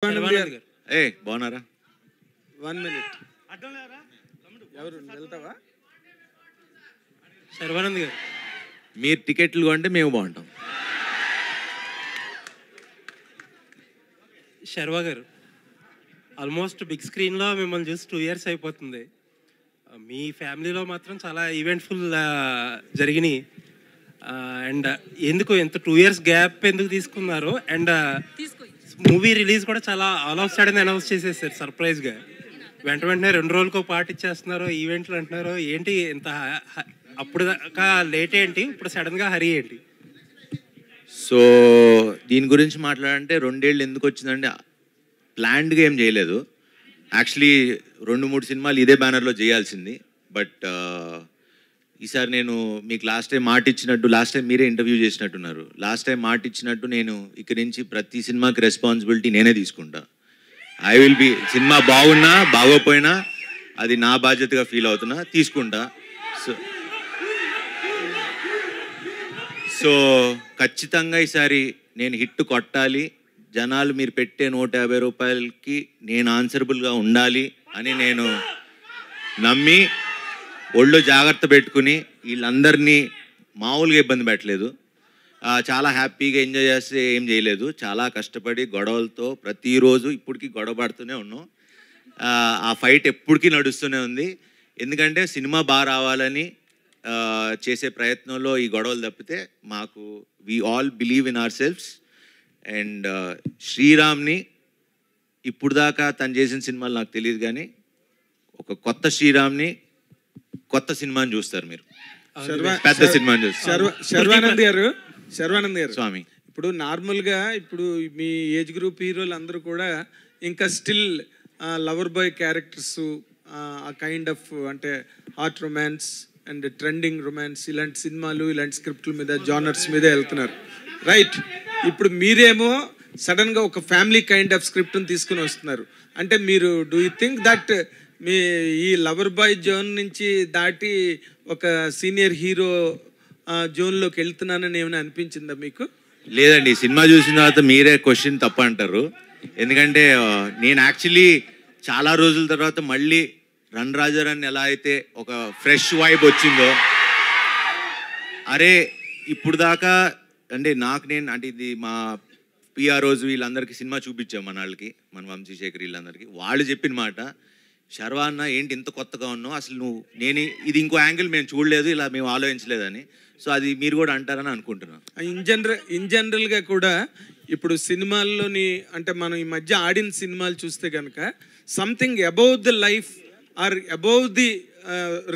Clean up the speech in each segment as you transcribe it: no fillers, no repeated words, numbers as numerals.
శర్వానంద్ గారు. ఏ బాగున్నారా? 1 minute. ఎవరు వెళ్తావా? శర్వానంద్ గారు. మీరు టికెట్లు కొంటే మేము బాగుంటాం. శర్వా గారు, ఆల్మోస్ట్ బిగ్ స్క్రీన్లో మిమ్మల్ని చూసి 2 years అయిపోతుంది. మీ ఫ్యామిలీలో మాత్రం చాలా ఈవెంట్ఫుల్ జరిగినాయి. అండ్ ఎందుకు ఎంత 2 years గ్యాప్ ఎందుకు తీసుకున్నారు? అండ్ మూవీ రిలీజ్ కూడా చాలా ఆల్ ఆఫ్ సడన్ అనౌన్స్ చేసేసారు సర్ప్రైజ్గా. వెంటనే 2 రోజులకో పాటు ఇచ్చేస్తున్నారు, ఈవెంట్లు అంటున్నారు. ఏంటి ఇంత అప్పుడు దాకా లేట్ ఏంటి, ఇప్పుడు సడన్గా హరి ఏంటి? సో దీని గురించి మాట్లాడంటే 2 ఏళ్ళు ఎందుకు వచ్చిందంటే ప్లాన్డ్గా ఏం చేయలేదు. యాక్చువల్లీ 2-3 సినిమాలు ఇదే బ్యానర్లో చేయాల్సింది. బట్ ఈసారి నేను మీకు లాస్ట్ టైం మాట ఇచ్చినట్టు, లాస్ట్ టైం మీరే ఇంటర్వ్యూ చేసినట్టున్నారు, లాస్ట్ టైం మాట ఇచ్చినట్టు నేను ఇక్కడి నుంచి ప్రతి సినిమాకి రెస్పాన్సిబిలిటీ నేనే తీసుకుంటా. ఐ విల్ బి, సినిమా బాగున్నా బాగోపోయినా అది నా బాధ్యతగా ఫీల్ అవుతున్నా, తీసుకుంటా. సో ఖచ్చితంగా ఈసారి నేను హిట్ కొట్టాలి, జనాలు మీరు పెట్టే 150 రూపాయలకి నేను ఆన్సరబుల్గా ఉండాలి అని నేను నమ్మి ఒళ్ళు జాగ్రత్త పెట్టుకుని వీళ్ళందరినీ మామూలుగా ఇబ్బంది పెట్టలేదు. చాలా హ్యాపీగా ఎంజాయ్ చేస్తే ఏం చేయలేదు. చాలా కష్టపడి గొడవలతో ప్రతిరోజు ఇప్పటికీ గొడవ పడుతూనే ఉన్నాం. ఆ ఫైట్ ఎప్పటికీ నడుస్తూనే ఉంది. ఎందుకంటే సినిమా బాగా రావాలని చేసే ప్రయత్నంలో ఈ గొడవలు తప్పితే మాకు we all believe in ourselves. And శ్రీరామ్ని ఇప్పుడు దాకా తను చేసిన సినిమాలు నాకు తెలియదు, కానీ ఒక కొత్త శ్రీరామ్ని, కొత్త సినిమాని చూస్తారు మీరు, పెద్ద సినిమాని చూస్తారు. శర్వానంద్ గారు స్వామి, ఇప్పుడు నార్మల్గా ఇప్పుడు మీ ఏజ్ గ్రూప్ హీరోలు అందరూ కూడా ఇంకా స్టిల్ లవర్ బాయ్ క్యారెక్టర్స్, ఆ కైండ్ ఆఫ్ అంటే heart romance and trending romance, ఇలాంటి సినిమాలు, ఇలాంటి స్క్రిప్ట్ల మీద, జానర్స్ మీద వెళ్తున్నారు, రైట్? ఇప్పుడు మీరేమో సడన్గా ఒక ఫ్యామిలీ కైండ్ ఆఫ్ స్క్రిప్ట్ని తీసుకుని వస్తున్నారు. అంటే మీరు డూ యూ థింక్ దట్ మీ ఈ లవర్ బాయ్ జోన్ నుంచి దాటి ఒక సీనియర్ హీరో జోన్లోకి వెళ్తున్నానని ఏమైనా అనిపించిందా మీకు? లేదండి, సినిమా చూసిన తర్వాత మీరే క్వశ్చన్ తప్ప అంటారు. ఎందుకంటే నేను యాక్చువల్లీ చాలా రోజుల తర్వాత మళ్ళీ రన్ రాజారాన్ని ఎలా అయితే ఒక ఫ్రెష్ వైబ్ వచ్చిందో, అరే ఇప్పుడు దాకా అంటే అంటే ఇది మా పిఆర్ఓస్ వీళ్ళందరికీ సినిమా చూపించాం, మన వాళ్ళకి, మన వంశీశేఖర్ వీళ్ళందరికీ. వాళ్ళు చెప్పిన మాట, శర్వా అన్న ఏంటి ఇంత కొత్తగా ఉన్నావు, అసలు నేను ఇది ఇంకో యాంగిల్ మేము చూడలేదు, ఇలా మేము ఆలోచించలేదని. సో అది మీరు కూడా అంటారని అనుకుంటున్నాను. ఇన్ జనరల్గా కూడా ఇప్పుడు సినిమాల్లోని అంటే మనం ఈ మధ్య ఆడిన సినిమాలు చూస్తే కనుక something above the life or above the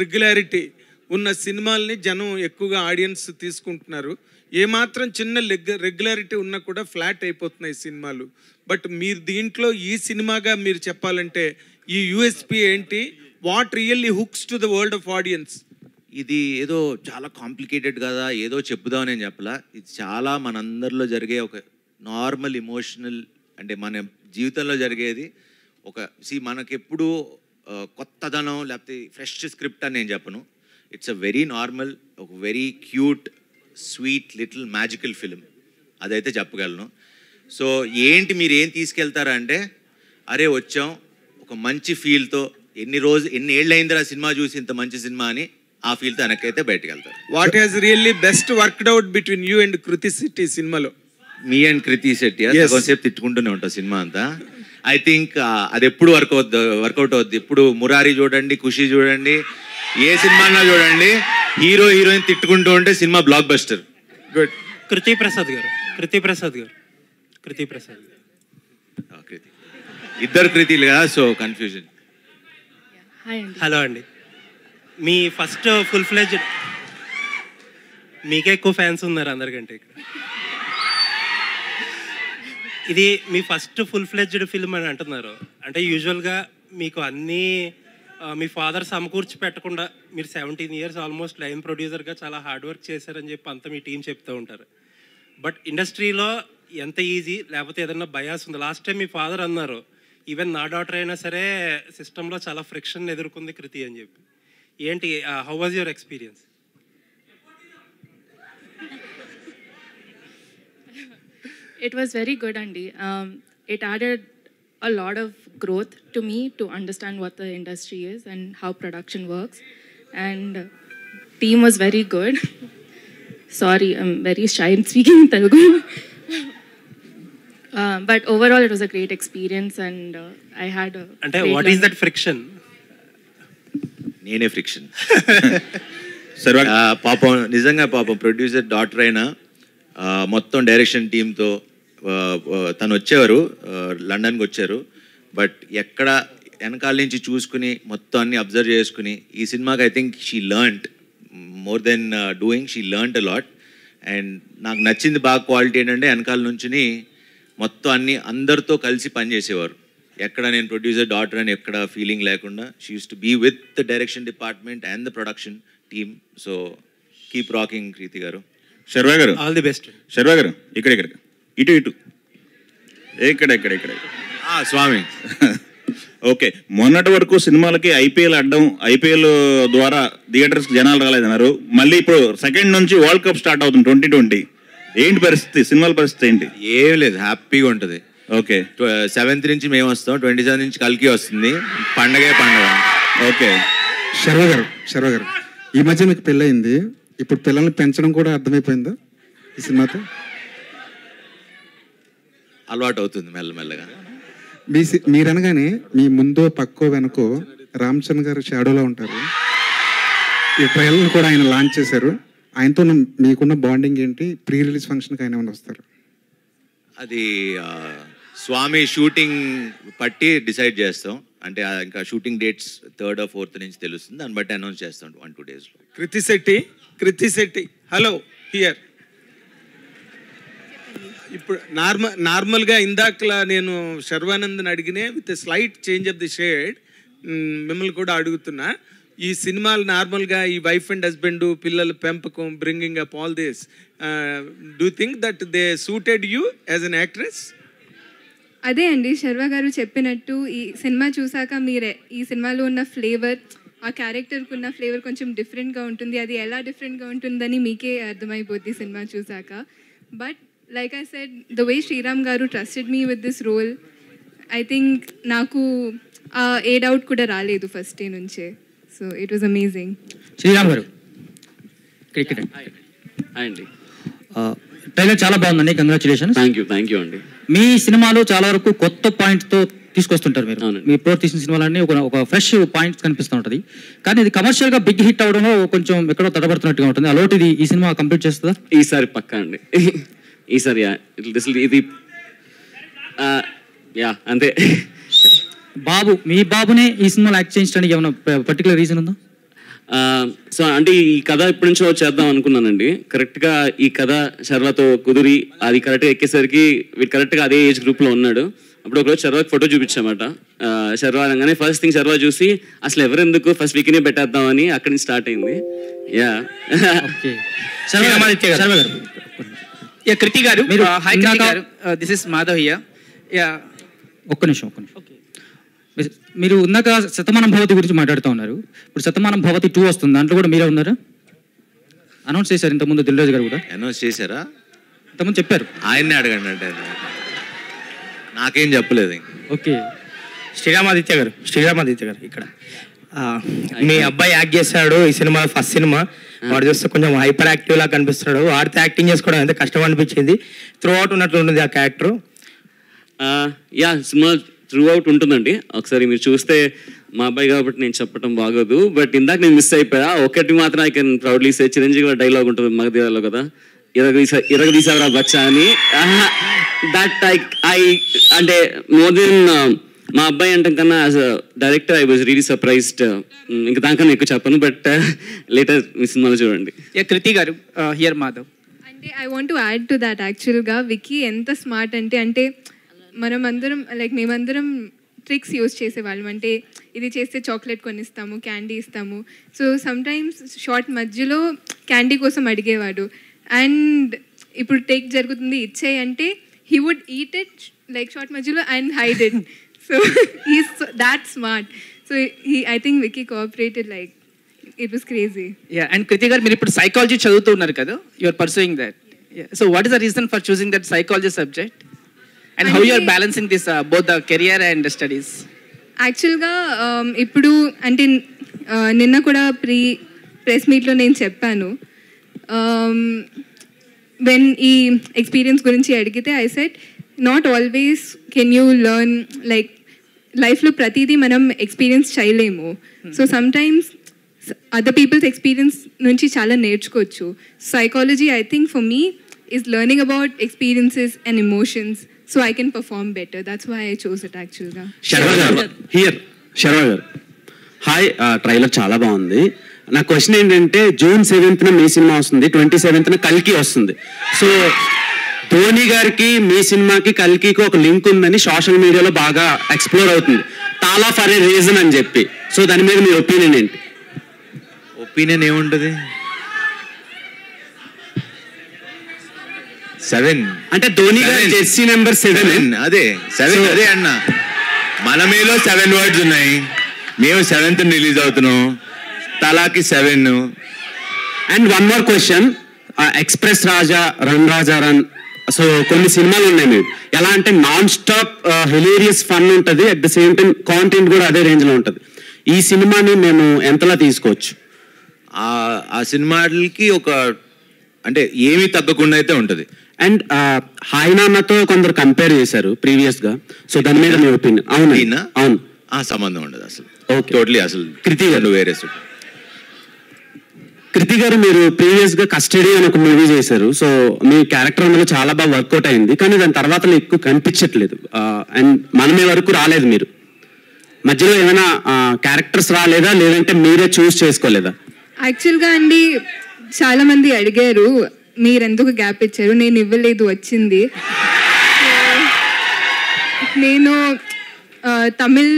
regularity ఉన్న సినిమాల్ని జనం ఎక్కువగా ఆడియన్స్ తీసుకుంటున్నారు. ఏమాత్రం చిన్న రెగ్యులారిటీ ఉన్నా కూడా ఫ్లాట్ అయిపోతున్నాయి సినిమాలు. బట్ మీరు దీంట్లో ఈ సినిమాగా మీరు చెప్పాలంటే ఈ యూఎస్పీ ఏంటి? What really hooks to the world of audience? ఇది ఏదో చాలా కాంప్లికేటెడ్ కదా, ఏదో చెప్పుదామని నేను చెప్పలా. ఇది చాలా మనందరిలో జరిగే ఒక నార్మల్ ఇమోషనల్, అంటే మన జీవితంలో జరిగేది. మనకెప్పుడు కొత్తదనం లేకపోతే ఫ్రెష్ స్క్రిప్ట్ అని నేను చెప్పను. ఇట్స్ అ వెరీ నార్మల్, ఒక very cute, sweet little magical film, అదైతే చెప్పగలను. సో ఏంటి మీరు ఏం తీసుకెళ్తారా అంటే, అరే వచ్చాం ఒక మంచి ఫీల్తో, ఎన్ని ఏళ్ళు అయిందిరా సినిమా చూసి ఇంత మంచి సినిమా అని, ఆ ఫీల్తో వెనకైతే బయటకు వెళ్తారు. What has really best worked out between you and Krithi Shetty సినిమాలో? మీ అండ్ కృతి శెట్టి కొంతసేపు తిట్టుకుంటూనే ఉంటాం సినిమా అంతా. ఐ థింక్ అది ఎప్పుడు వర్కౌట్ అవుద్ది. ఇప్పుడు మురారి చూడండి, ఖుషి చూడండి, ఏ సినిమానా చూడండి, హీరో హీరోయిన్ తిట్టుకుంటూ ఉంటే సినిమా బ్లాక్ బస్టర్. గుడ్. కృతి ప్రసాద్ గారు. ఇద్దరు కృతిలు కదా, సో కన్ఫ్యూజన్. హలో అండి, మీ ఫస్ట్ ఫుల్ ఫ్లెడ్జ్డ్, మీకే ఎక్కువ ఫ్యాన్స్ ఉన్నారు అందరికంటే ఇక్కడ. ఇది మీ ఫస్ట్ ఫుల్ ఫ్లెడ్జ్డ్ ఫిల్మ్ అని అంటున్నారు. అంటే యూజువల్గా మీకు అన్నీ మీ ఫాదర్ సమకూర్చి పెట్టకుండా మీరు 17 years ఆల్మోస్ట్ లైన్ ప్రొడ్యూసర్గా చాలా హార్డ్ వర్క్ చేశారని చెప్పి అంతా మీ టీం చెప్తూ ఉంటారు. బట్ ఇండస్ట్రీలో ఎంత ఈజీ, లేకపోతే ఏదన్నా బయాస్ ఉంది? లాస్ట్ టైం మీ ఫాదర్ అన్నారు, ఈవెన్ నా డాటర్ అయినా సరే సిస్టంలో చాలా ఫ్రిక్షన్ ఎదుర్కొంది కృతి అని చెప్పి. ఏంటి, how was your experience? It was very good, Andy. It added a lot of growth to me to understand what the industry is and how production works. And team was very good. Sorry, I'm very shy in speaking in Telugu. But overall, it was a great experience, and I had a. అంటే great what is learning. That friction? నేనే friction. సరే పాపం నిజంగా పాపం producer doctor అయినా మొత్తం direction టీంతో తను వచ్చేవారు, లండన్కి వచ్చారు. బట్ ఎక్కడ వెనకాల నుంచి చూసుకుని మొత్తం అన్ని అబ్జర్వ్ చేసుకుని ఈ సినిమాకి I think she learned more than doing, she learned a lot. And నాకు నచ్చింది బాగా క్వాలిటీ ఏంటంటే వెనకాల నుంచి మొత్తం అన్ని అందరితో కలిసి పనిచేసేవారు. ఎక్కడ నేను ప్రొడ్యూసర్ డాటర్ అని ఎక్కడ ఫీలింగ్ లేకుండా she use to be with the direction department and the production team. So keep rocking Krithi garu. Sharwa గారు, ఆల్ ది బెస్ట్. శర్వా గారు ఇక్కడ ఇటు ఇక్కడ స్వామి ఓకే. మొన్నటి వరకు సినిమాలకి ఐపీఎల్ ద్వారా థియేటర్స్కి జనాలు రాలేదన్నారు. మళ్ళీ ఇప్పుడు సెకండ్ నుంచి వరల్డ్ కప్ స్టార్ట్ అవుతుంది 2020. ఏంటి పరిస్థితి, సినిమాల పరిస్థితి ఏంటి? ఏం లేదు, హ్యాపీగా ఉంటుంది. ఓకే, 7th నుంచి మేము వస్తాం, 27 నుంచి కల్కి వస్తుంది. పండగే పండగ. ఓకే. శర్వ గారు ఈ మధ్య మీకు పెళ్ళయింది, ఇప్పుడు పిల్లల్ని పెంచడం కూడా అర్థమైపోయిందా ఈ సినిమాతో? అలవాటు అవుతుంది మెల్లమెల్లగా. మీరనగానే మీ ముందో పక్కో వెనకో రామ్ చరణ్ గారు షాడోలో ఉంటారు. ఈ ట్రైలర్ కూడా ఆయన లాంచ్ చేశారు. ఆయనతో మీకున్న బాండింగ్ ఏంటి? ప్రీ రిలీజ్ ఫంక్షన్కి ఆయన ఏమైనా వస్తారు? అది స్వామి షూటింగ్ పట్టి డిసైడ్ చేస్తాం. అంటే ఇంకా shooting dates 3rd or 4th నుంచి తెలుస్తుంది, దాన్ని బట్టి అనౌన్స్ చేస్తాం 1-2 daysలో. Krithi Shetty hello here. ఇప్పుడు నార్మల్గా ఇందాకలా నేను శర్వానంద్ని అడిగినే with slight change of the shade మిమ్మల్ని కూడా అడుగుతున్నా. ఈ సినిమాలు నార్మల్గా ఈ వైఫ్ అండ్ హస్బెండ్ పిల్లల పెంపకం, bringing up all this, do think that they suited you as an actress? అదే అండి, శర్వా గారు చెప్పినట్టు ఈ సినిమా చూసాక మీరే ఈ సినిమాలో ఉన్న ఫ్లేవర్, ఆ క్యారెక్టర్కి ఉన్న ఫ్లేవర్ కొంచెం డిఫరెంట్గా ఉంటుంది. అది ఎలా డిఫరెంట్గా ఉంటుందని మీకే అర్థమైపోద్ది సినిమా చూసాక. But like I said, the way Sriram గారు trusted me with this role, I think నాకు ఏ డౌట్ కూడా రాలేదు ఫస్ట్ డే నుంచే. So it was amazing. Sriram గారు క్రికెట్ అండి, ట్రైలర్ చాలా బాగుందండి, కంగ్రాచులేషన్స్. థ్యాంక్ యూ అండి. మీ సినిమాలో చాలా వరకు కొత్త పాయింట్తో తీసుకొస్తుంటారు మీరు. అవునండి. మీ ఇప్పుడు తీసిన సినిమాలన్నీ ఒక ఫ్రెష్ పాయింట్స్ కనిపిస్తూ ఉంటుంది. కానీ ఇది కమర్షియల్గా బిగ్ హిట్ అవడంలో కొంచెం ఎక్కడో తడబడుతున్నట్టుగా ఉంటుంది. అలాంటి ఈ సినిమా కంప్లీట్ చేస్తుందా? ఈసారి పక్కా అండి. ఈసారి ఇది అంతే. మీ బాబునే ఈ సినిమాలో యాక్ట్ చేయించడానికి ఏమైనా పర్టికులర్ రీజన్ ఉందా? సో అంటే ఈ కథ ఇప్పటి నుంచో చేద్దాం అనుకున్నానండి. కరెక్ట్గా ఈ కథ శర్వాతో కుదిరి అది కరెక్ట్గా ఎక్కేసరికి వీడు కరెక్ట్గా అదే ఏజ్ గ్రూప్లో ఉన్నాడు. అప్పుడు ఒకరోజు శర్వాకి ఫోటో చూపించామాట. శర్వా అనగానే ఫస్ట్ థింగ్ శర్వా చూసి అసలు ఎవరెందుకు ఫస్ట్ వీక్నే పెట్టేద్దామని అక్కడి నుంచి స్టార్ట్ అయింది. కృతి గారు, హాయ్ కృతి గారు, దిస్ ఇస్ మాధవ్ హియర్. ఒక్క నిమిషం. మీరు ఉన్నాక శతమానం భవతి గురించి మాట్లాడుతూ ఉన్నారు. ఇప్పుడు శతమానం భవతి 2 వస్తుంది, దాంట్లో కూడా మీరే ఉన్నారు. అనౌన్స్ చేశారు ఇంతకుముందు, దిల్ రాజు గారు కూడా అనౌన్స్ చేశారా? ఇంతకుముందు చెప్పారు. ఆయన్నే అడగండి అంటే నాకేం చెప్పలేదు. ఓకే. శ్రీరామాదిత్య గారు ఇక్కడ మీ అబ్బాయి యాక్ట్ చేస్తాడు ఈ సినిమా, ఫస్ట్ సినిమా. వాడు చూస్తే కొంచెం హైపర్ యాక్టివ్ లా కనిపిస్తున్నాడు. వాడితో యాక్టింగ్ చేసుకోవడం ఎంత కష్టం అనిపించింది. త్రూ అవుట్ ఉన్నట్లు ఉంటుంది ఆ క్యారెక్టర్. సినిమా త్రూ అవుట్ ఉంటుందండి. ఒకసారి మీరు చూస్తే, మా అబ్బాయి కాబట్టి నేను చెప్పడం బాగోదు, బట్ ఇందాక నేను మిస్ అయిపోయా. ఒకటి మాత్రం I can proudly say, Chiranjeevi dialogue ఉంటుంది మగధీరాలో కదా, ఇరగదీసావరా బచ్చా అని. దట్ ఐ అంటే మోర్ దెన్ మా అబ్బాయి అంటాం కన్నా as a director I was really surprised. ఇంకా దానికన్నా ఎక్కువ చెప్పను, బట్ లేటర్ మీ సినిమాలో చూడండి. కృతి గారు హియర్ మాధవ్. అంటే I want to add to that. యాక్చువల్గా విక్కీ ఎంత స్మార్ట్ అంటే మనమందరం మేమందరం ట్రిక్స్ యూజ్ చేసేవాళ్ళం. అంటే ఇది చేస్తే చాక్లెట్ కొనిస్తాము, క్యాండీ ఇస్తాము. సో సమ్టైమ్స్ షార్ట్ మధ్యలో క్యాండీ కోసం అడిగేవాడు. అండ్ ఇప్పుడు టేక్ జరుగుతుంది ఇచ్చేయి అంటే he would eat it shot మధ్యలో and hide it. So he's that smart. So I think Vicky cooperated it was crazy. And Kriti గారు, మీరు ఇప్పుడు సైకాలజీ చదువుతున్నారు కదా, you are pursuing that. So what is the reason for choosing that psychology subject? And how you are balancing this both the career and studies? యాక్చువల్గా ఇప్పుడు అంటే నిన్న కూడా ప్రెస్ మీట్లో నేను చెప్పాను, వెన్ ఈ ఎక్స్పీరియన్స్ గురించి అడిగితే I said not always can you learn, like లైఫ్లో ప్రతిదీ మనం ఎక్స్పీరియన్స్ చేయలేము. So sometimes other people's experience నుంచి చాలా నేర్చుకోవచ్చు. Psychology I think for me is learning about experiences and emotions so I can perform better. That's why I chose it actually. Sharva గారు hi, trailer చాలా బాగుంది. నా క్వశ్చన్ ఏంటంటే June 7th మీ cinema వస్తుంది, 27th కల్కి వస్తుంది. సో ధోని గారికి మీ సినిమాకి కల్కికి ఒక లింక్ ఉందని సోషల్ మీడియాలో బాగా ఎక్స్ప్లోర్ అవుతుంది, తాలా ఫర్ ఏ రీజన్ అని చెప్పి. సో దాని మీద మీ ఒపీనియన్ ఏంటి? ఒపీనియన్ ఏముంటుంది? 7 అంటే ధోని గారి జెర్సీ నెంబర్ 7. అదే 7 అదే అన్న. మన మీలో 7 వర్డ్స్ ఉన్నాయి, మేము 7th రిలీజ్ అవుతున్నాం, తలాకి 7. And one more question, express Raja, run Raja run, so కొన్ని సినిమాలు ఉన్నాయి మీరు ఎలా అంటే నాన్ స్టాప్ హిలేరియస్ ఫన్ ఉంటుంది, at the same time content కూడా అదే రేంజ్లో ఉంటుంది. ఈ సినిమాని మేము ఎంతలా తీసుకోవచ్చు? ఆ సినిమాలకి ఒక అంటే ఏమీ తగ్గకుండా అయితే ఉంటుంది. అండ్ హాయ్ నాన్నతో కొందరు కంపేర్ చేశారు ప్రీవియస్ గా, సో దాని మీద మీ ఒపీనియన్? అవును అవును, ఆ సంబంధం ఉండదు అసలు. ఓకే, టోటలీ అసలు. కృతి గారు వేరే కృతి గారు మీరు ప్రీవియస్ గా కస్టడీ అని ఒక మూవీ చేశారు. సో మీ క్యారెక్టర్ అందులో చాలా బాగా వర్కౌట్ అయింది, కానీ దాని తర్వాత ఎక్కువ కనిపించట్లేదు అండ్ మనమే వరకు రాలేదు. మీరు మధ్యలో ఏమైనా క్యారెక్టర్స్ రాలేదా, లేదంటే మీరే చూస్ చేసుకోలేదా? యాక్చువల్గా అండి చాలామంది అడిగారు మీరెందుకు గ్యాప్ ఇచ్చారు, నేను ఇవ్వలేదు, వచ్చింది. నేను తమిళ్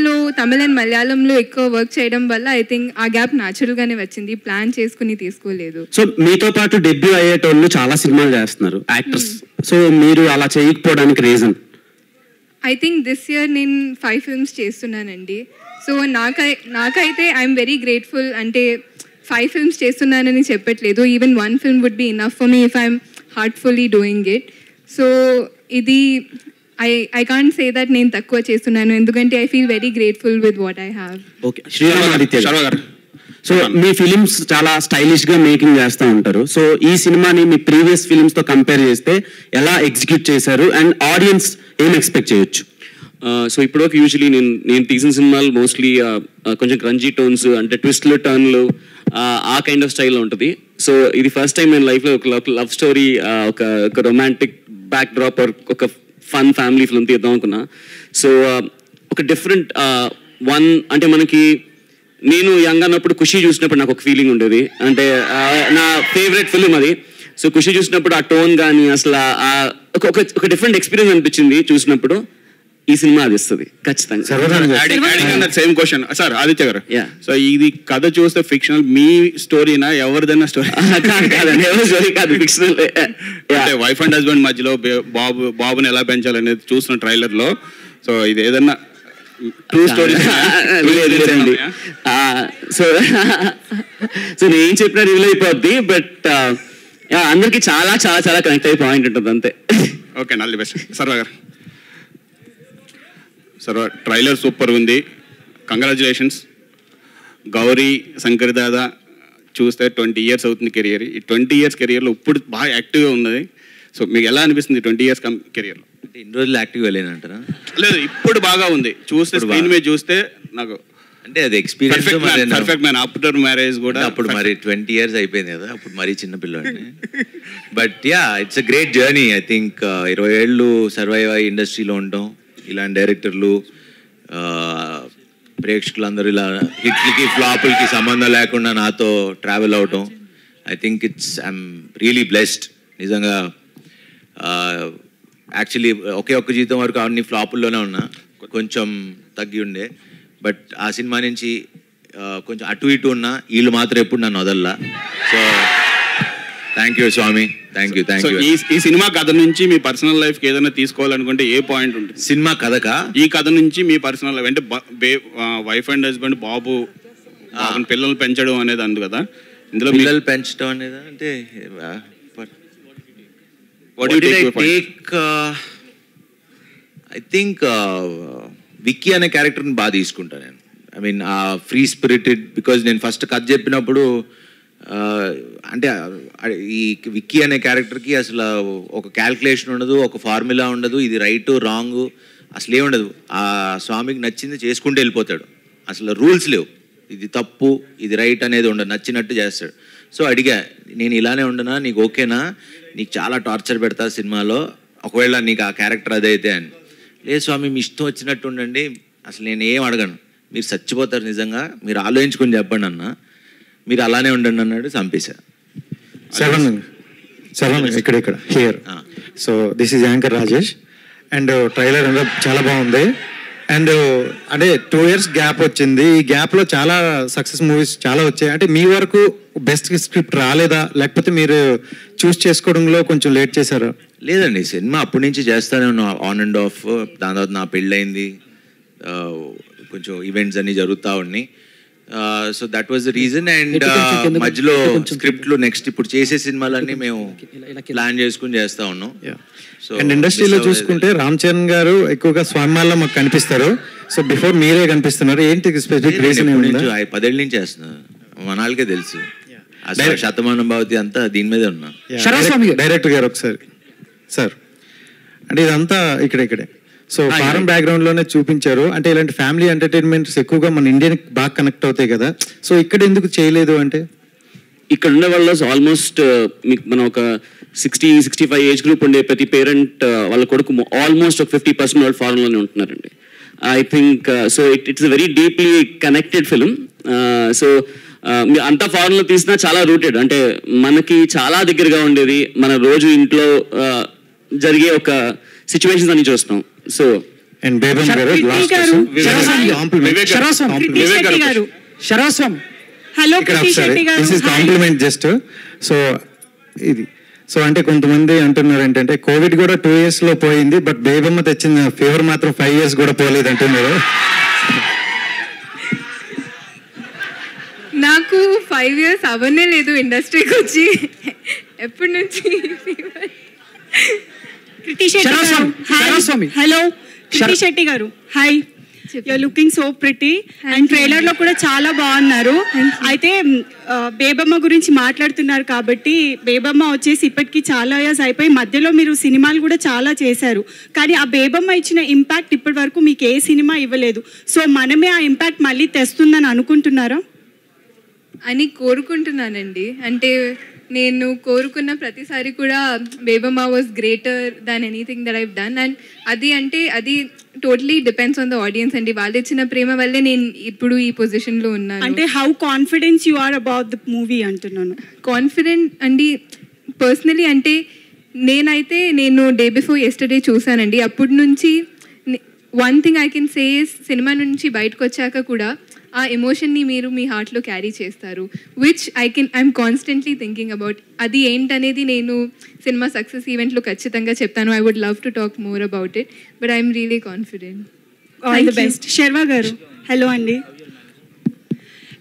అండ్ మలయాళంలో ఎక్కువ వర్క్ చేయడం వల్ల ఐ థింక్ ఆ గ్యాప్ న్యాచురల్గానే వచ్చింది, ప్లాన్ చేసుకుని తీసుకోలేదు. సో మీతో పాటు డెబ్యూ అయ్యేటోళ్ళు చాలా సినిమాలు చేస్తున్నారు యాక్టర్స్, సో మీరు అలా చేయకపోవడానికి reason? I think this year నేను 5 films చేస్తున్నానండి. సో నాకైతే ఐఎమ్ వెరీ గ్రేట్ఫుల్. అంటే 5 films చేస్తున్నానని చెప్పట్లేదు, even 1 film would be enough for me if I'm heartfully doing it. So ఇది ఐ కాంట్ సే దట్ నేను తక్కువ చేస్తున్నాను, ఎందుకంటే I feel very grateful with what I have. Okay, Sriramaditya గారు, సో మీ ఫిలిమ్స్ చాలా స్టైలిష్ గా మేకింగ్ చేస్తూ ఉంటారు. సో ఈ సినిమాని మీ ప్రీవియస్ ఫిలిమ్స్ తో కంపేర్ చేస్తే ఎలా ఎగ్జిక్యూట్ చేశారు అండ్ ఆడియన్స్ ఏం ఎక్స్పెక్ట్ చేయొచ్చు? సో ఇప్పటివరకు యూజువలీ నేను తీసిన సినిమాలు మోస్ట్లీ కొంచెం క్రంజీ టోన్స్, అంటే ట్విస్ట్లు, టర్న్లు, ఆ కైండ్ ఆఫ్ స్టైల్లో ఉంటుంది. సో ఇది ఫస్ట్ టైం నేను లైఫ్లో ఒక లవ్ స్టోరీ, ఒక రొమాంటిక్ బ్యాక్ డ్రాప్, ఒక ఫన్ ఫ్యామిలీ ఫిల్మ్ తీద్దాం అనుకున్నా. సో ఒక డిఫరెంట్ వన్, అంటే మనకి నేను యంగ్ అన్నప్పుడు ఖుషి చూసినప్పుడు నాకు ఒక ఫీలింగ్ ఉండేది, అంటే నా ఫేవరెట్ ఫిల్మ్ అది. సో ఖుషి చూసినప్పుడు ఆ టోన్ కానీ అసలు ఒక డిఫరెంట్ ఎక్స్పీరియన్స్ అనిపించింది చూసినప్పుడు. ఈ సినిమా అది ఇస్తుంది ఖచ్చితంగా. సేమ్ క్వశ్చన్ సార్ ఆదిత్య గారు. సో ఇది కథ చూస్తే ఫిక్షనల్, మీ స్టోరీనా ఎవరిదైనా స్టోరీ? స్టోరీ కాదు, ఫిక్షనల్. అంటే వైఫ్ అండ్ హస్బెండ్ మధ్యలో బాబుని ఎలా పెంచాలనేది చూసిన ట్రైలర్ లో. సో ఇది ఏదన్నా ట్రూ స్టోరీ? సో నేను చెప్పిన రివీల్ అయిపోద్ది, బట్ అందరికి చాలా చాలా చాలా కనెక్ట్ అయ్యే పాయింట్ ఉంటుంది అంతే. Okay, all the best. సర్వ గారు. సర్వ ట్రైలర్ సూపర్ ఉంది, కంగ్రాచులేషన్స్. గౌరీ, శంకర్ దాదా చూస్తే 20 years అవుతుంది కెరియర్. ఈ 20 years కెరియర్లో ఇప్పుడు బాగా యాక్టివ్గా ఉన్నది. సో మీకు ఎలా అనిపిస్తుంది 20 years కెరియర్లో? అంటే ఇన్ని రోజులు యాక్టివ్గా లేనంటారా? లేదు, ఇప్పుడు బాగా ఉంది. చూస్తే స్క్రీన్ మీద చూస్తే నాకు అంటే అది experience. Perfect man. After marriage కూడా అప్పుడు మరి 20 years అయిపోయింది కదా, అప్పుడు మరీ చిన్న పిల్లవాడిని. But yeah, it's a great journey. I think 20 ఏళ్ళు సర్వైవ్ అయ్యి ఇండస్ట్రీలో ఉండటం, ఇలాంటి డైరెక్టర్లు, ప్రేక్షకులందరూ ఇలా హిట్లకి ఫ్లాపులకి సంబంధం లేకుండా నాతో ట్రావెల్ అవటం, I think I'm really blessed నిజంగా. యాక్చువల్లీ ఒక్క జీతం వరకు అన్ని ఫ్లాపుల్లోనే ఉన్నా, కొంచెం తగ్గి ఉండే. బట్ ఆ సినిమా నుంచి కొంచెం అటు ఇటు ఉన్నా, వీళ్ళు మాత్రం ఎప్పుడు నన్ను వదల్లా. So thank you Swami, thank you. ఈ సినిమా కథ నుంచి మీ పర్సనల్ లైఫ్కి ఏదైనా తీసుకోవాలనుకుంటే ఏ పాయింట్ ఉంటుంది? సినిమా కథకా? ఈ కథ నుంచి మీ పర్సనల్ లైఫ్ అంటే వైఫ్ అండ్ హస్బెండ్ బాబుని పిల్లలు పెంచడం అనేది అందు కదా, ఇందులో పిల్లలు పెంచడం అనేది అంటే ఐ థింక్ విక్కీ అనే క్యారెక్టర్ని బాగా తీసుకుంటాను నేను. I mean free spirited, because నేను ఫస్ట్ కథ చెప్పినప్పుడు అంటే ఈ విక్కీ అనే క్యారెక్టర్కి అసలు ఒక క్యాల్కులేషన్ ఉండదు, ఒక ఫార్ములా ఉండదు, ఇది రైట్ రాంగ్ అసలు ఏముండదు. ఆ స్వామికి నచ్చింది చేసుకుంటూ వెళ్ళిపోతాడు, అసలు రూల్స్ లేవు, ఇది తప్పు ఇది రైట్ అనేది ఉండదు, నచ్చినట్టు చేస్తాడు. సో అడిగా, నేను ఇలానే ఉండనా, నీకు ఓకేనా, నీకు చాలా టార్చర్ పెడతా సినిమాలో, ఒకవేళ నీకు ఆ క్యారెక్టర్ అదైతే అని. లేదు స్వామి మీ ఇష్టం వచ్చినట్టు ఉండండి, అసలు నేను ఏం అడగను, మీరు చచ్చిపోతారు నిజంగా, మీరు ఆలోచించుకొని చెప్పండి అన్న, మీరు అలానే ఉండండి అన్నాడు. చంపేశా. శరవణ్ ఇక్కడ here. So this is anchor Rajesh and trailer అంతా చాలా బాగుంది. అండ్ అంటే 2 years గ్యాప్ వచ్చింది. ఈ గ్యాప్లో చాలా సక్సెస్ మూవీస్ చాలా వచ్చాయి. అంటే మీ వరకు బెస్ట్ స్క్రిప్ట్ రాలేదా, లేకపోతే మీరు చూస్ చేసుకోవడంలో కొంచెం లేట్ చేశారా? లేదండి, సినిమా అప్పటి నుంచి చేస్తానే ఉన్నా, ఆన్ అండ్ ఆఫ్. దాని తర్వాత నా పెళ్ళయింది, కొంచెం ఈవెంట్స్ అన్నీ జరుగుతూ ఉన్నాయి. So that was the reason. And మధ్యలో స్క్రిప్ట్లు నెక్స్ట్ ఇప్పుడు చేసే సినిమాలన్నీ మేము ప్లాన్ చేసుకుని చేస్తూ ఉన్నాం. అండ్ ఇండస్ట్రీలో చూసుకుంటే రామ్ చరణ్ గారు ఎక్కువగా స్వామిమాల్లో మాకు కనిపిస్తారు. సో బిఫోర్ మీరే కనిపిస్తున్నారు, ఏంటి స్పెసిఫిక్ రీజన్? 10 ఏళ్ళ నుంచి చేస్తున్నారు, మనాళ్ళకే తెలుసు. అసలు శతమానం భవతి అంతా దీని మీదే ఉన్నా. డైరెక్టర్ గారు ఒకసారి సార్, అంటే ఇదంతా ఇక్కడే సో ఫారెన్ బ్యాక్గ్రౌండ్ లోనే చూపించారు. అంటే ఇలాంటి ఫ్యామిలీ ఎంటర్టైన్మెంట్స్ ఎక్కువగా మన ఇండియన్ బాగా కనెక్ట్ అవుతాయి కదా, సో ఇక్కడ ఎందుకు చేయలేదు? అంటే ఇక్కడ ఉండే వాళ్ళు ఆల్మోస్ట్ మీకు మనం ఒక 60-65 ఏజ్ గ్రూప్ ఉండే ప్రతి పేరెంట్ వాళ్ళ కొడుకు ఆల్మోస్ట్ ఒక 50% వాళ్ళు ఫారెన్లోనే ఉంటున్నారండి. I think so it's very deeply connected film. So అంతా ఫారెన్లో తీసినా చాలా రూటెడ్, అంటే మనకి చాలా దగ్గరగా ఉండేది, మన రోజు ఇంట్లో జరిగే ఒక సిచ్యువేషన్స్ అన్ని చూస్తున్నాం. సో అండ్ బేబం గారు hello this is compliment just. So ఇది సో అంటే కొంతమంది అంటున్నారు ఏంటంటే కోవిడ్ కూడా 2 years లో పోయింది, బట్ బేబమ్మ తెచ్చిన ఫీవర్ మాత్రం 5 years కూడా పోలేదు అంటున్నారు. నాకు 5 years అవనే లేదు ఇండస్ట్రీకి వచ్చి. ఎప్పటి నుంచి హలో కృతి శెట్టి గారు, hi, you're looking so pretty and ట్రైలర్లో కూడా చాలా బాగున్నారు. అయితే బేబమ్మ గురించి మాట్లాడుతున్నారు కాబట్టి, బేబమ్మ వచ్చేసి ఇప్పటికీ చాలా ఇయర్స్ అయిపోయి మధ్యలో మీరు సినిమాలు కూడా చాలా చేశారు, కానీ ఆ బేబమ్మ ఇచ్చిన ఇంపాక్ట్ ఇప్పటి వరకు మీకు ఏ సినిమా ఇవ్వలేదు. సో మనమే ఆ ఇంపాక్ట్ మళ్ళీ తెస్తుందని అనుకుంటున్నారా? అని కోరుకుంటున్నానండి. అంటే నేను కోరుకున్న ప్రతిసారి కూడా Bebamma was greater than anything that I've done. And అది totally depends on the audience అండి. వాళ్ళు ఇచ్చిన ప్రేమ వల్లే నేను ఇప్పుడు ఈ పొజిషన్లో ఉన్నాను. అంటే how confidence you are about the movie అంటున్నాను. కాన్ఫిడెంట్ అండి పర్సనలీ. అంటే నేను డే బిఫోర్ ఎస్టర్డే చూసానండి. అప్పటి నుంచి one thing I can say cinema నుంచి బయటకు వచ్చాక కూడా ఆ ఎమోషన్ని మీరు మీ హార్ట్లో క్యారీ చేస్తారు, which I'm constantly thinking about. అది ఏంటనేది నేను సినిమా సక్సెస్ ఈవెంట్లో ఖచ్చితంగా చెప్తాను. I would love to talk more about it, but I'm really confident. All the best. Sharwa గారు, హలో అండి.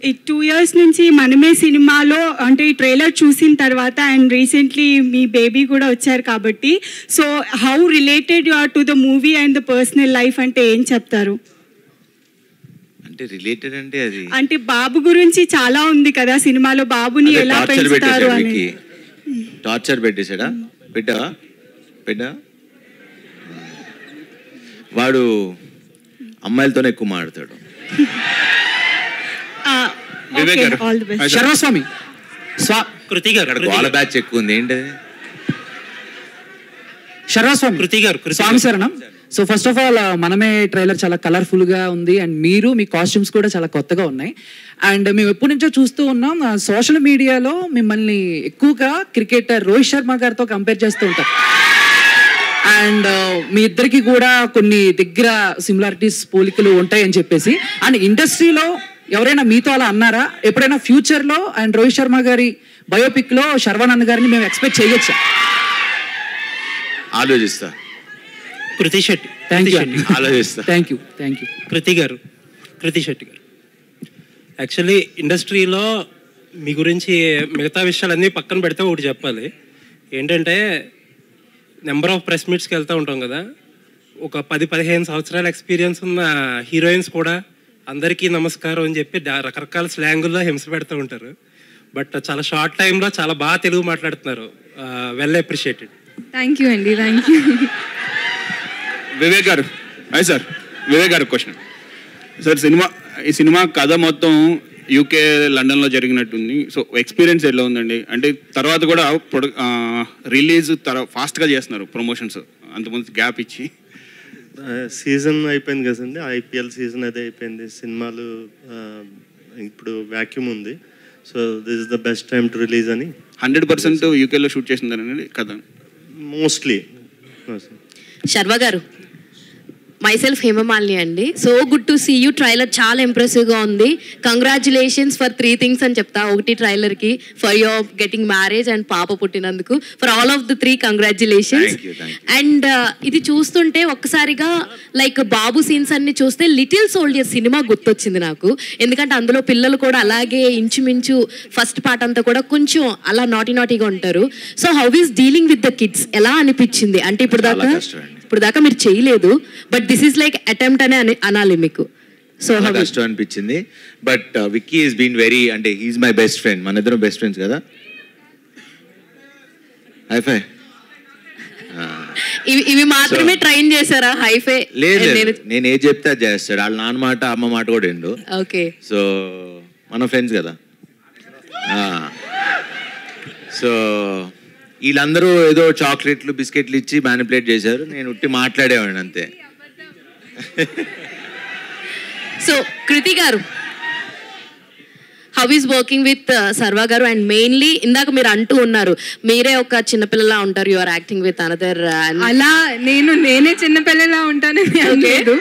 ఈ 2 years నుంచి మనమే సినిమాలో అంటే ఈ ట్రైలర్ చూసిన తర్వాత అండ్ రీసెంట్లీ మీ బేబీ కూడా వచ్చారు కాబట్టి, so how related you are to the movie and the personal life అంటే ఏం చెప్తారు? అంటే రిలేటెడ్ అంటే అది అంటే బాబు గురించి చాలా ఉంది కదా సినిమాలో, బాబుని ఎలా పెంచుతారు అని. టార్చర్ పెట్టేశాడా? పెట్టా వాడు అమ్మాయిలతోనే ఎక్కువ మాట్లాడతాడు. శర్వస్వామి కృతి గారు, వాళ్ళ బ్యాచ్ ఎక్కువ ఉంది ఏంటి? శర్వస్వామి కృతి గారు, స్వామి శరణం. So first of all Manamey trailer చాలా కలర్ఫుల్గా ఉంది అండ్ మీ కాస్ట్యూమ్స్ కూడా చాలా కొత్తగా ఉన్నాయి. అండ్ మేము ఎప్పటి నుంచో చూస్తూ ఉన్నాం, సోషల్ మీడియాలో మిమ్మల్ని ఎక్కువగా క్రికెటర్ రోహిత్ శర్మ గారితో కంపేర్ చేస్తూ ఉంటారు. అండ్ మీ ఇద్దరికి కూడా కొన్ని దగ్గర సిమిలారిటీస్ పోలికలు ఉంటాయని చెప్పేసి, అండ్ ఇండస్ట్రీలో ఎవరైనా మీతో అలా అన్నారా ఎప్పుడైనా ఫ్యూచర్లో? అండ్ రోహిత్ శర్మ గారి బయోపిక్లో శర్వానంద్ గారిని మేము ఎక్స్పెక్ట్ చేయొచ్చా? ఆలోచిస్తా. కృతి శెట్టి, ఆలోచిస్తా. Thank you. కృతి శెట్టి గారు, యాక్చువల్లీ ఇండస్ట్రీలో మీ గురించి మిగతా విషయాలన్నీ పక్కన పెడితే ఒకటి చెప్పాలి. ఏంటంటే నెంబర్ ఆఫ్ ప్రెస్ మీట్స్కి వెళ్తూ ఉంటాం కదా, ఒక 10-15 సంవత్సరాల ఎక్స్పీరియన్స్ ఉన్న హీరోయిన్స్ కూడా అందరికీ నమస్కారం అని చెప్పి రకరకాల స్లాంగుల్లో హింస పెడుతూ ఉంటారు. బట్ చాలా షార్ట్ టైంలో చాలా బాగా తెలుగు మాట్లాడుతున్నారు. Well appreciated. థ్యాంక్ యూ అండి, థ్యాంక్ యూ. వివేక్ గారు, అయ్యి సార్, వివేక్ గారు క్వశ్చన్ సార్. ఈ సినిమా కథ మొత్తం యూకే లండన్లో జరిగినట్టుంది. సో ఎక్స్పీరియన్స్ ఎలా ఉందండి? అంటే తర్వాత కూడా రిలీజ్ ఫాస్ట్గా చేస్తున్నారు ప్రమోషన్స్, అంతకుముందు గ్యాప్ ఇచ్చి. సీజన్ అయిపోయింది కదండి, ఐపీఎల్ సీజన్ అదే అయిపోయింది. సినిమాలు ఇప్పుడు వ్యాక్యూమ్ ఉంది. So this is the best time to release అని 100% యూకేలో షూట్ చేసిందనండి కథ మోస్ట్లీ. శర్వ గారు, మైసెల్ఫ్ హేమమాలిని అండి. So good to see you. Trailer చాలా ఇంప్రెసివ్గా ఉంది. కంగ్రాచులేషన్స్ ఫర్ 3 things అని చెప్తా. ఒకటి ట్రైలర్కి for your getting marriage and పాప పుట్టినందుకు. For all of the 3 congratulations. And ఇది చూస్తుంటే ఒక్కసారిగా లైక్ బాబు సీన్స్ అన్ని చూస్తే లిటిల్ సోల్జర్ సినిమా గుర్తొచ్చింది నాకు. ఎందుకంటే అందులో పిల్లలు కూడా అలాగే ఇంచుమించు ఫస్ట్ పార్ట్ అంతా కూడా కొంచెం అలా నాటీగా ఉంటారు. So how is dealing with the kids ఎలా అనిపించింది? అంటే ఇప్పుడు దాకా మీరు చేయలేదు, but this is like attempt అనే అనాలి మీకు. సో కష్టం అనిపించింది. But Vicky is been very, అంటే హీఈస్ మై బెస్ట్ ఫ్రెండ్. మన ఇద్దరం బెస్ట్ ఫ్రెండ్స్ కదా. హైఫై ఇవి మాత్రమే ట్రైన్ చేశారా? హైఫై లేదు, నేను ఏది చెప్తే అది చేస్తాడు. వాళ్ళ నాన్న మాట అమ్మ మాట కూడా ఎండు. ఓకే, సో మన ఫ్రెండ్స్ కదా. సో వీళ్ళందరూ ఏదో చాక్లెట్లు బిస్కెట్లు ఇచ్చి మ్యానిపులేట్ చేశారు. నేను ఉట్టి మాట్లాడేవాడిని అంతే. సో కృతి గారు, హౌ ఈస్ వర్కింగ్ విత్ సర్వ గారు? అండ్ మెయిన్లీ ఇందాక మీరు అంటూ ఉన్నారు మీరే ఒక చిన్నపిల్లలా ఉంటారు, you are acting with another. అలా నేనే చిన్నపిల్లలా ఉంటానని అనలేదు.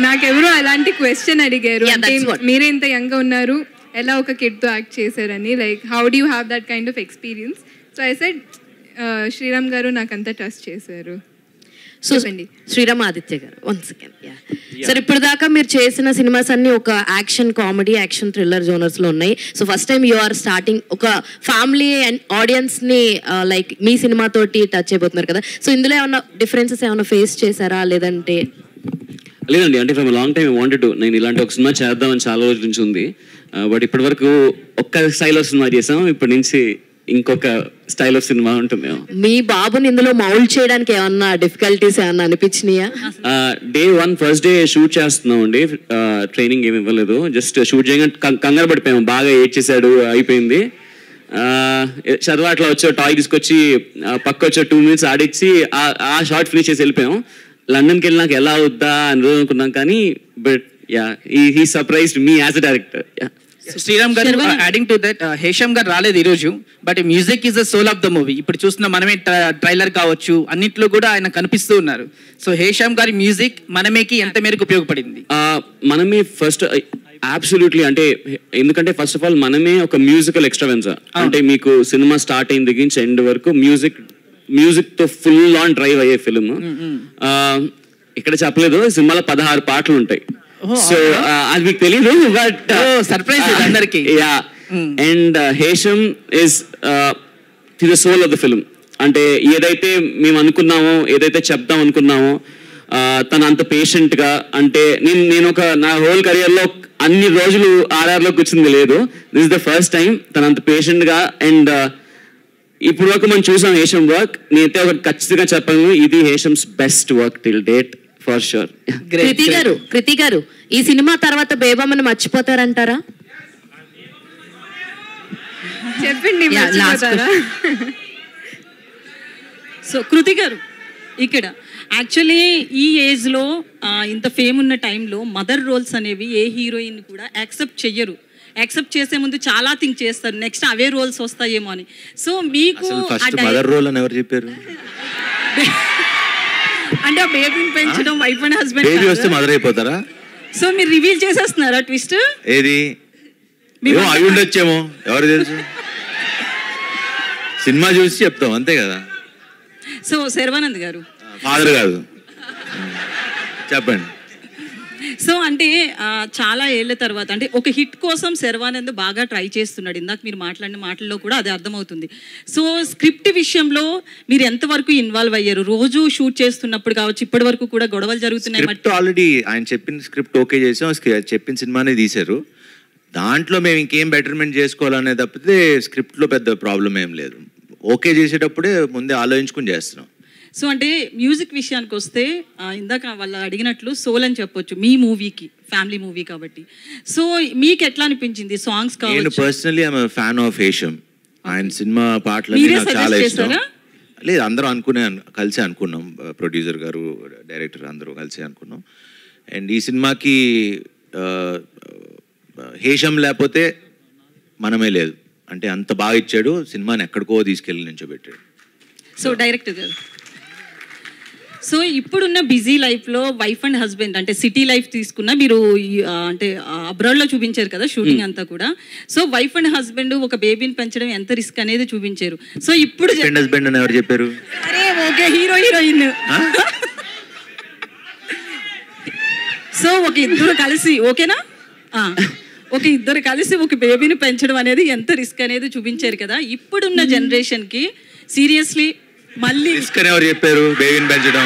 నాకెవరో అలాంటి క్వశ్చన్ అడిగారు, అంటే మీరే ఇంత యంగ్ ఉన్నారు, ఎలా ఒక కిడ్తో యాక్ట్ చేశారని. Like how do you have that kind of experience? So I said Sriram గారు నాకంతా ట్రస్ట్ చేశారు. సో శ్రీరామ్ ఆదిత్య గారు, 1 second. సార్, ఇప్పుడు దాకా మీరు చేసిన సినిమాస్ అన్ని ఒక action comedy, action thriller genres లో ఉన్నాయి. So first time you are starting ఒక ఫ్యామిలీ అండ్ ఆడియన్స్ ని లైక్ మీ సినిమా తోటి టచ్ అయిపోతున్నారు కదా. సో ఇందులో ఏమన్నా డిఫరెన్సెస్ ఏమైనా ఫేస్ చేశారా? లేదంటే లేదండి, అంటే from long time wanted to, నేను ఇలాంటి ఒక సినిమా చేద్దామని చాలా రోజుల నుంచి ఉంది. బట్ ఇప్పటి వరకు ఒక్క స్టైల్ ఆఫ్ సినిమా చేసాం. ఇప్పటి నుంచి ఇంకొక స్టైల్ ఆఫ్ సినిమా ఉంటుంది. మీ బాబుని ఇందులో మౌల్డ్ చేయడానికి ఏమన్నా డిఫికల్టీస్ ఏమన్నా అనిపించినాయా? డే 1 ఫస్ట్ డే షూట్ చేస్తున్నాం అండి. ట్రైనింగ్ ఏమి ఇవ్వలేదు, జస్ట్ షూట్ చేయగానే కంగారు పడిపోయాము. బాగా ఏడ్చేసాడు, అయిపోయింది. చదువు అట్లా వచ్చే టాయ్ తీసుకొచ్చి పక్క వచ్చే 2 minutes ఆడిచ్చి ఆ షార్ట్ ఫినిష్ చేసి వెళ్ళిపోయాం. లండన్కి వెళ్ళినాక ఎలా అవుద్దా అని అనుకున్నాం, కానీ but yeah he surprised me as a director. Sriram గారు, యాడింగ్ టు దట్, హేషమ్ గారు రాలేదు ఈరోజు, but music is the soul of the movie. ఇప్పుడు చూస్తున్న మనమే ట్రైలర్ కావచ్చు, అన్నిట్లో కూడా ఆయన కనిపిస్తూ ఉన్నారు. సో హేషమ్ గారి మ్యూజిక్ మనమేకి ఎంత మేరకు ఉపయోగపడింది? మనమే ఫస్ట్ అబ్సల్యూట్లీ, అంటే ఎందుకంటే ఫస్ట్ ఆఫ్ ఆల్ మనమే ఒక మ్యూజికల్ ఎక్స్ట్రావెన్సా. అంటే మీకు సినిమా స్టార్ట్ అయిన దగ్గర నుంచి ఎండ్ వరకు మ్యూజిక్ తో ఫుల్ ఆన్ డ్రైవ్ అయ్యే ఫిల్మ్. ఇక్కడ చెప్పలేదు, సినిమాలో 16 పాటలు ఉంటాయి. సో అది మీకు తెలీదు, బట్ సర్ప్రైజ్ అందరికి. Yeah, and Hesham is the soul of the film. అంటే ఏదైతే మేము అనుకున్నామో, ఏదైతే చెప్దాం అనుకున్నామో, తను అంత పేషెంట్ గా, అంటే నేను ఒక నా హోల్ కెరియర్ లో అన్ని రోజులు ఆర్ఆర్లో కూర్చుంది లేదు. This is the first time తను అంత పేషెంట్ గా. అండ్ ఇప్పుడు వరకు మనం చూసాం హేషమ్ వర్క్. నేనైతే ఒకటి ఖచ్చితంగా చెప్పాను, ఇది Hesham's best work till date for sure. Kriti గారు, ఈ సినిమా తర్వాత బేబమ్మని మర్చిపోతారంటారా? చెప్పండి. సో కృతి గారు, ఇక్కడ యాక్చువల్లీ ఈ ఏజ్లో ఇంత ఫేమ్ ఉన్న టైంలో మదర్ రోల్స్ అనేవి ఏ హీరోయిన్ కూడా యాక్సెప్ట్ చెయ్యరు. యాక్సెప్ట్ చేసే ముందు చాలా థింక్ చేస్తారు, నెక్స్ట్ అవే రోల్స్ వస్తాయేమో అని. సో మీకు మదర్ రోల్ అని ఎవరు చెప్పారు? అంటే ఆ బేబీని పెంచడం వైఫ్ అండ్ హస్బెండ్, బేబీ వస్తే మదర్ అయిపోతారా? సో మీరు రివీల్ చేసేస్తున్నారా ట్విస్ట్? ఏది అయి ఉండొచ్చేమో, ఎవరు తెలుసు. సినిమా చూసి చెప్తాం అంతే కదా. సో శర్వానంద్ గారు ఫాదర్ కాదు, చెప్పండి. సో అంటే చాలా ఏళ్ళ తర్వాత అంటే ఒక హిట్ కోసం శర్వానంద్ బాగా ట్రై చేస్తున్నాడు. ఇందాక మీరు మాట్లాడిన మాటల్లో కూడా అది అర్థమవుతుంది. సో స్క్రిప్ట్ విషయంలో మీరు ఎంతవరకు ఇన్వాల్వ్ అయ్యారు? రోజు షూట్ చేస్తున్నప్పుడు కావచ్చు, ఇప్పటి వరకు కూడా గొడవలు జరుగుతున్నాయి. ఆల్రెడీ ఆయన చెప్పిన స్క్రిప్ట్ ఓకే చేసాం, చెప్పిన సినిమానే తీశారు. దాంట్లో మేము ఇంకేం బెటర్మెంట్ చేసుకోవాలనే తప్పితే స్క్రిప్ట్లో పెద్ద ప్రాబ్లం ఏం లేదు. ఓకే చేసేటప్పుడే ముందే ఆలోచించుకుని చేస్తున్నాం. సో అంటే మ్యూజిక్ విషయానికి వస్తే ఇందాక వాళ్ళు అడిగినట్లు సోల్ అని చెప్పొచ్చు మీ మూవీకి, ఫ్యామిలీ మూవీ కాబట్టి. సో మీకు ఎట్లా అనిపించింది సాంగ్స్ కావచ్చు? నేను personally I'm fan of Hesham. ఆయన సినిమా పాటలు నాకు చాలా ఇష్టం. లేదు, అందరం కలిసి అనుకున్నాం, ప్రొడ్యూసర్ గారు, డైరెక్టర్ అందరూ కలిసి అనుకున్నాం. అండ్ ఈ సినిమాకి హేషం లేకపోతే మనమే లేదు. అంటే అంత బాగా ఇచ్చాడు, సినిమాని ఎక్కడికో తీసుకెళ్ళి నించోబెట్టాడు. సో డైరెక్టర్ గారు, సో ఇప్పుడున్న బిజీ లైఫ్లో వైఫ్ అండ్ హస్బెండ్ అంటే సిటీ లైఫ్ తీసుకున్నా, మీరు అంటే అబ్రాడ్లో చూపించారు కదా షూటింగ్ అంతా కూడా. సో వైఫ్ అండ్ హస్బెండ్ ఒక బేబీని పెంచడం ఎంత రిస్క్ అనేది చూపించారు. సో ఇప్పుడు హస్బెండ్ అని ఎవరు చెప్పారు? అరే ఓకే, హీరో హీరోయిన్. సో ఒక ఇద్దరు కలిసి, ఓకేనా, ఒక ఇద్దరు కలిసి ఒక బేబీని పెంచడం అనేది ఎంత రిస్క్ అనేది చూపించారు కదా. ఇప్పుడున్న జనరేషన్కి సీరియస్లీ మళ్ళీ ఎవరు చెప్పారు బేబీని పెంచడం?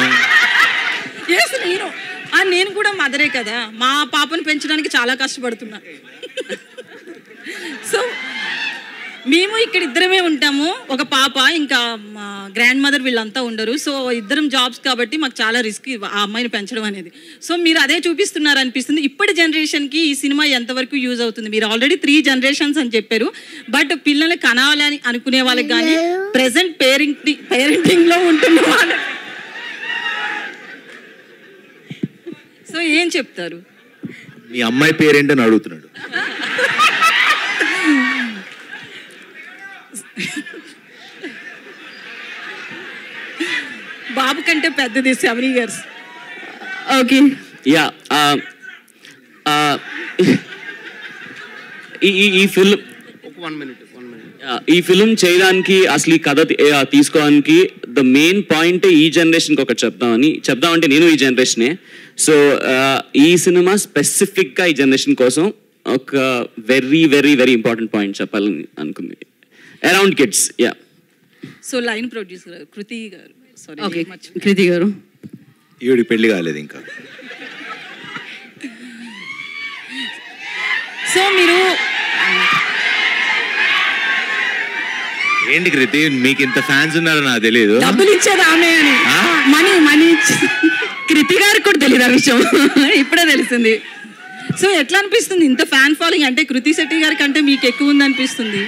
నేను కూడా మదరే కదా, మా పాపను పెంచడానికి చాలా కష్టపడుతున్నా. సో మేము ఇక్కడ ఇద్దరమే ఉంటాము, ఒక పాప, ఇంకా మా గ్రాండ్ మదర్ వీళ్ళంతా ఉండరు. సో ఇద్దరం జాబ్స్ కాబట్టి మాకు చాలా రిస్క్ ఆ అమ్మాయిని పెంచడం అనేది. సో మీరు అదే చూపిస్తున్నారు అనిపిస్తుంది. ఇప్పటి జనరేషన్కి ఈ సినిమా ఎంతవరకు యూజ్ అవుతుంది? మీరు ఆల్రెడీ 3 generations అని చెప్పారు, బట్ పిల్లల్ని కనాలని అనుకునే వాళ్ళకి కానీ ప్రెసెంట్ పేరెంటింగ్లో ఉంటున్న వాళ్ళకి సో ఏం చెప్తారు? మీ అమ్మాయి పేరేంటని అడుగుతున్నాడు. బాబు కంటే పెద్దది 7 years. ఓకే, యా, ఈ ఫిల్మ్ ఈ ఫిల్మ్ చేయడానికి అసలు ఈ కథ తీసుకోవడానికి ద మెయిన్ పాయింట్ ఈ జనరేషన్కి ఒకటి చెప్దామంటే నేను ఈ జనరేషనే. సో ఈ సినిమా స్పెసిఫిక్గా ఈ జనరేషన్ కోసం ఒక very very very important point చెప్పాలని అనుకుంది, around kids. Yeah, so line producer Kriti గారు. ఓకే, కృతి గారు. ఈవిడి పెళ్లి కాలేదు ఇంకా. సో మీరు ఏంటి కృతి, మీకు ఇంత ఫ్యాన్స్ ఉన్నారో నాకు తెలియదు. డబ్బులు ఇచ్చేది ఆమె అని, మనీ కృతి గారికి కూడా తెలియదు ఆ విషయం, ఇప్పుడే తెలిసింది. సో ఎట్లా అనిపిస్తుంది ఇంత ఫ్యాన్ ఫాలోయింగ్? అంటే కృతి శెట్టి గారి కంటే మీకు ఎక్కువ ఉంది అనిపిస్తుంది.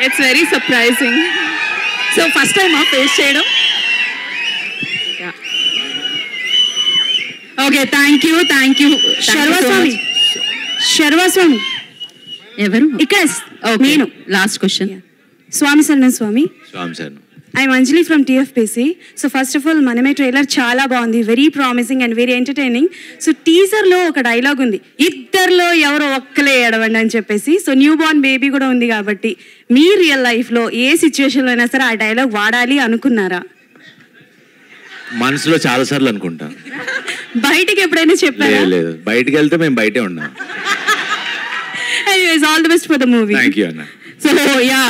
It's very surprising. So first time face చేయడం. Okay, thank you. శర్వాస్వామి ఎవరు ఇక్కడ? నేను లాస్ట్ క్వశ్చన్. స్వామి శరణం స్వామి. I'm Anjali from TFPC. So first of all Manamey trailer చాలా బాగుంది, very promising and very entertaining. So టీజర్లో ఒక డైలాగ్ ఉంది, ఇద్దరిలో ఎవరో ఒక్కలే ఏడవండి అని చెప్పేసి. సో న్యూ బార్న్ బేబీ కూడా ఉంది కాబట్టి మీ రియల్ లైఫ్లో ఏ సిచ్యువేషన్లో అయినా సరే ఆ డైలాగ్ వాడాలి అనుకున్నారా? మనసులో చాలా సార్లు అనుకుంటా. బయటికి ఎప్పుడైనా చెప్పారా? లేదు, బయటికి వెళ్తే మేము బయటే ఉన్నాం. Anyways, all the best for the movie. Thank you, Anna. So yeah,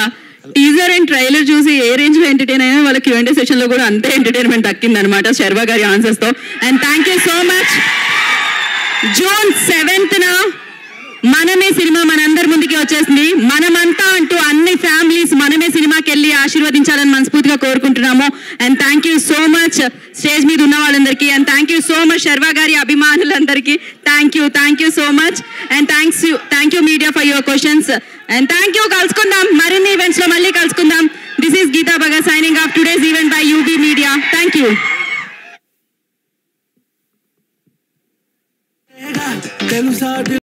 teaser and trailer చూసి ఏ రేంజ్ లో ఎంటర్టైన్ అయినా వాళ్ళ Q&A సెషన్ లో కూడా అంతే ఎంటర్టైన్మెంట్ దక్కింది అనమాట శర్వా గారి ఆన్సర్స్ తో. And thank you so much. June 7th మనమే సినిమా మనందరి ముందుకి వచ్చేసింది. మనమంతా అంటూ అన్ని ఫ్యామిలీస్ మనమే సినిమాకి వెళ్ళి ఆశీర్వదించాలని మనస్ఫూర్తిగా కోరుకుంటున్నాము. And thank you so much stage మీద ఉన్న వాళ్ళందరికీ. And thank you so much Sharwa గారి అభిమానులందరికీ. Thank you so much. And thank you media for your questions. And thank you. కలుసుకుందాం మరిన్ని ఈవెంట్స్ లో, మళ్ళీ కలుసుకుందాం. This is Geetha Bhagat signing off today's event by UB media. థ్యాంక్ యూ.